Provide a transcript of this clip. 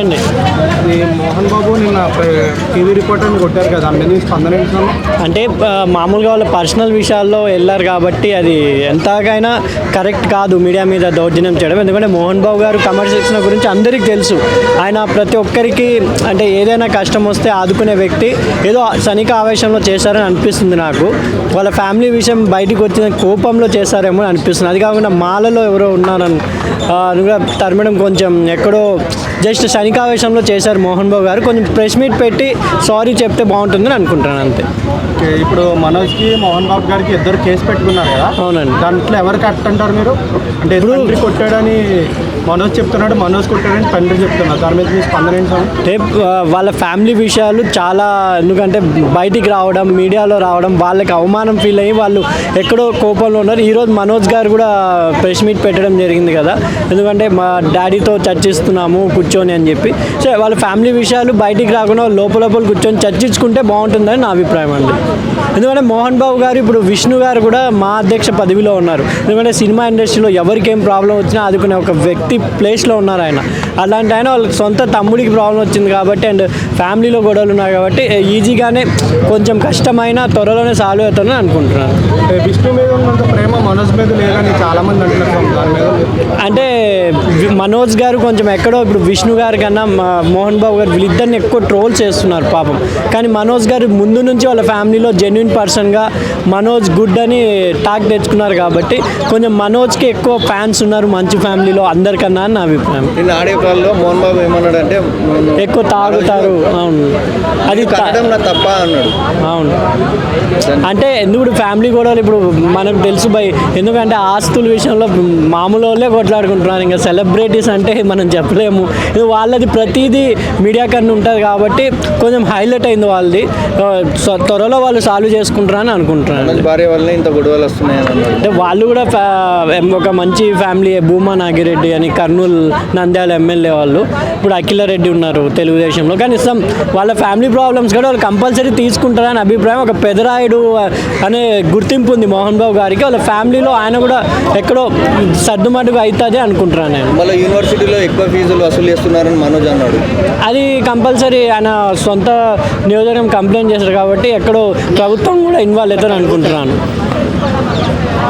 అండి ఈ మోహన్ బాబు నిన్న టీవీ రిపోర్టర్ని కొట్టారు కదా, దాని మీద స్పందన ఏంటన్నా? అంటే మామూలుగా వాళ్ళ పర్సనల్ విషయాల్లో వెళ్ళారు కాబట్టి అది ఎంతకైనా కరెక్ట్ కాదు మీడియా మీద దౌర్జన్యం చేయడం. ఎందుకంటే మోహన్ బాబు గారు కమర్షియల్స్ గురించి అందరికీ తెలుసు. ఆయన ప్రతి ఒక్కరికి అంటే ఏదైనా కష్టం వస్తే ఆదుకునే వ్యక్తి. ఏదో సనిక ఆవేశంలో చేశారని అనిపిస్తుంది నాకు. వాళ్ళ ఫ్యామిలీ విషయం బయటికి వచ్చిన కోపంలో చేశారేమో అనిపిస్తుంది. అది కాకుండా మాలలో ఎవరో ఉన్నారని తరమడం కొంచెం ఎక్కడో జస్ట్ సనికావేశంలో చేశారు మోహన్ బాబు గారు. కొంచెం ప్రెస్ మీట్ పెట్టి సారీ చెప్తే బాగుంటుందని అనుకుంటాను అంతే. ఇప్పుడు మనోజ్కి మోహన్ బాబు గారికి ఇద్దరు కేసు పెట్టుకున్నారు కదా. అవునండి. దాంట్లో ఎవరు కరెక్ట్ అంటారు మీరు? అంటే తండ్రి కొట్టాడని మనోజ్ చెప్తున్నాడు, మనోజ్ కొట్టాడని తండ్రి చెప్తున్నారు. దాని మీద మీ స్పందన ఏంటి? అంటే వాళ్ళ ఫ్యామిలీ విషయాలు చాలా, ఎందుకంటే బయటికి రావడం, మీడియాలో రావడం, వాళ్ళకి అవమానం ఫీల్ అయ్యి వాళ్ళు ఎక్కడో కోపంలో ఉన్నారు. ఈరోజు మనోజ్ గారు కూడా ప్రెస్ మీట్ పెట్టడం జరిగింది కదా, ఎందుకంటే మా డాడీతో చర్చిస్తున్నాము కూర్చొని అని చెప్పి. సో వాళ్ళ ఫ్యామిలీ విషయాలు బయటికి రాకుండా లోపల కూర్చొని చర్చించుకుంటే బాగుంటుందని నా అభిప్రాయం అండి. ఎందుకంటే మోహన్ బాబు గారు ఇప్పుడు విష్ణు గారు కూడా మా అధ్యక్ష పదవిలో ఉన్నారు. ఎందుకంటే సినిమా ఇండస్ట్రీలో ఎవరికి ఏం ప్రాబ్లం వచ్చినా ఆదుకునే ఒక వ్యక్తి ప్లేస్లో ఉన్నారు ఆయన. అలాంటి ఆయన వాళ్ళ సొంత తమ్ముడికి ప్రాబ్లం వచ్చింది కాబట్టి అండ్ ఫ్యామిలీలో గొడవలు ఉన్నాయి కాబట్టి ఈజీగానే కొంచెం కష్టమైన త్వరలోనే సాల్వ్ అవుతానని అనుకుంటున్నాను. విష్ణు మీద ఉన్నంత ప్రేమ మనోజ్ మీద లేదని చాలామంది అంటున్నారు. దాని మీద అంటే మనోజ్ గారు కొంచెం ఎక్కడో ఇప్పుడు విష్ణు గారి కన్నా మోహన్ బాబు గారు వీళ్ళిద్దరిని ఎక్కువ ట్రోల్ చేస్తున్నారు పాపం. కానీ మనోజ్ గారు ముందు నుంచి వాళ్ళ ఫ్యామిలీలో జెన్యున్ పర్సన్గా మనోజ్ గుడ్ అని టాక్ తెచ్చుకున్నారు కాబట్టి కొంచెం మనోజ్కి ఎక్కువ ఫ్యాన్స్ ఉన్నారు మంచి ఫ్యామిలీలో అందరికన్నా అని నా అభిప్రాయం. నిన్న ఆడియో కాల్లో మోహన్ బాబు ఏమన్నాడంటే ఎక్కువ తాగుతారు. అవును, అది తప్ప అన్నాడు. అవును, అంటే ఎందుకు ఫ్యామిలీ గొడవలు ఇప్పుడు మనకు తెలుసు బై. ఎందుకంటే ఆస్తుల విషయంలో మామూలు వాళ్ళే కొట్లాడుకుంటున్నారు. ఇంకా సెలబ్రిటీస్ అంటే మనం చెప్పలేము. వాళ్ళది ప్రతిదీ మీడియా కన్నా ఉంటుంది కాబట్టి కొంచెం హైలైట్ అయింది వాళ్ళది. త్వరలో వాళ్ళు సాల్వ్ చేసుకుంటారని అనుకుంటున్నాను. భార్య వల్ల ఇంత గొడవలు వస్తున్నాయని అంటే వాళ్ళు కూడా ఒక మంచి ఫ్యామిలీ. భూమా నాగిరెడ్డి అని కర్నూలు నంద్యాల ఎమ్మెల్యే వాళ్ళు, ఇప్పుడు అఖిలారెడ్డి ఉన్నారు తెలుగుదేశంలో. కానీ వాళ్ళ ఫ్యామిలీ ప్రాబ్లమ్స్ కూడా వాళ్ళు కంపల్సరీ తీసుకుంటారని అభిప్రాయం. ఒక పెదరాయుడు అనే గుర్తింపు ఉంది మోహన్ బాబు గారికి. వాళ్ళ ఫ్యామిలీలో ఆయన కూడా ఎక్కడో సర్దుమటుగా అవుతుంది అనుకుంటున్నాను నేను. మళ్ళీ యూనివర్సిటీలో ఎక్కువ ఫీజులు వసూలు చేస్తున్నారని మనోజ్ అన్నాడు. అది కంపల్సరీ ఆయన సొంత నియోజకవర్గం కంప్లైంట్ చేశారు కాబట్టి ఎక్కడో ప్రభుత్వం కూడా ఇన్వాల్వ్ అవుతారని అనుకుంటున్నాను.